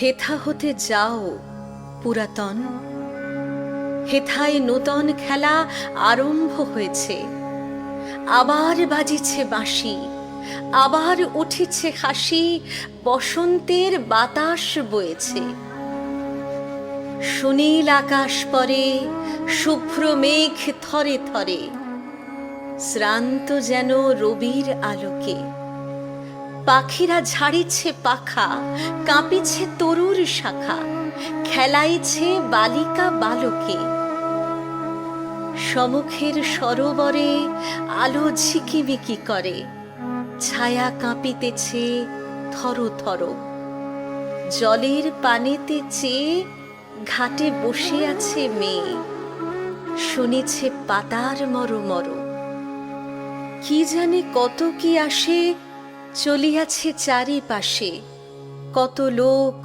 হেথা হতে যাও পুরাতন, হেথায় নূতন খেলা আরম্ভ হয়েছে। আবার বাজিছে বাঁশি, আবার উঠিছে হাসি, বসন্তের বাতাস বয়েছে। সুনীল আকাশ পরে, শুভ্র মেঘ থরে থরে, শ্রান্ত যেন রবির আলোকে। পাখিরা ঝাড়িছে পাখা, কাঁপিছে তরুর শাখা, খেলাইছে বালিকা বালকে। সমুখের সরোবরে আলো ঝিকিমিকি করে, ছায়া কাঁপিতেছে থর থর। জলের পানেতে চেয়ে ঘাটে বসে আছে মেয়ে, শুনিছে পাতার মরমর। কি জানে কত কি আসে চলিয়াছে চারিপাশে, কত লোক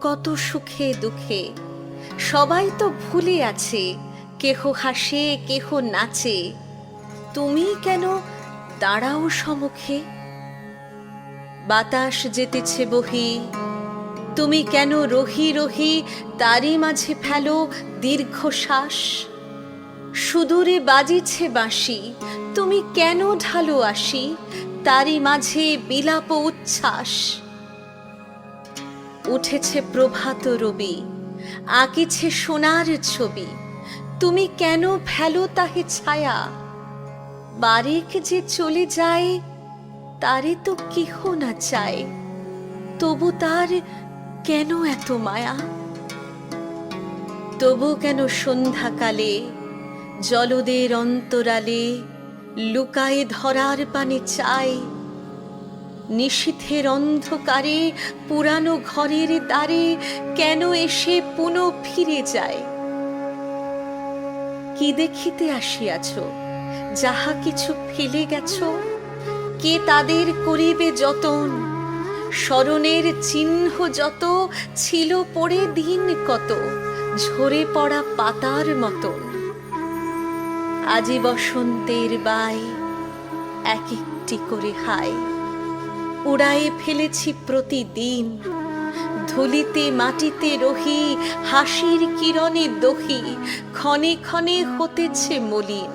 কত সুখে দুঃখে। সবাই তো ভুলে আছে, কেহ হাসে কেহ নাচে, তুমি কেন দাঁড়াও সম্মুখে? বাতাস যেতেছে বহি, তুমি কেন রহি রহি তারই মাঝে ফেলো দীর্ঘশ্বাস? সুদূরে বাজিছে বাঁশি, তুমি কেন ঢালো আসি তারই মাঝে বিলাপ উচ্ছ্বাস? উঠেছে প্রভাত রবি, আঁকিছে সোনার ছবি, তুমি কেন ফেলো তাহে ছায়া? বারেক যে চলে যায় তারে তো কেহ না চায়, তবু তার কেন এত মায়া? তবু কেন সন্ধ্যাকালে জলদের অন্তরালে লুকায়ে ধরার পানে চায়? নিশীথের অন্ধকারে পুরানো ঘরের দ্বারে কেন এসে পুনঃ ফিরে যায়? কি দেখিতে আসিয়াছ, যাহা কিছু ফেলে গেছ? কে তাদের করিবে যতন? স্মরণের চিহ্ন যত ছিল পড়ে দিন কত, ঝরে পড়া পাতার মতন। আজি বসন্তের বাই এক একটি করে হায়, উড়ায়ে ফেলেছি প্রতিদিন। ধুলিতে মাটিতে রহি, হাসির কিরণে দহি, ক্ষণে ক্ষণে হতেছে মলিন।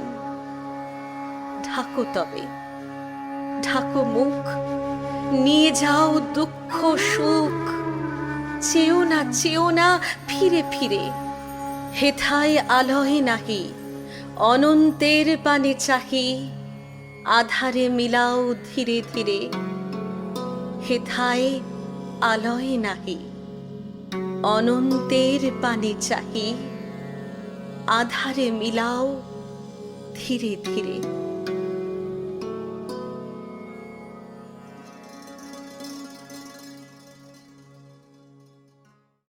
ঢাকো তবে, ঢাকো মুখ, নিয়ে যাও দুঃখ সুখ। চেও না ফিরে ফিরে, হেথায় আলোয় নাহি অনন্তের পানে চাহি। আধারে মিলাও ধীরে ধীরে, হেথায় আলোয় নাহি অনন্তের পানে চাহি। আধারে মিলাও ধীরে ধীরে।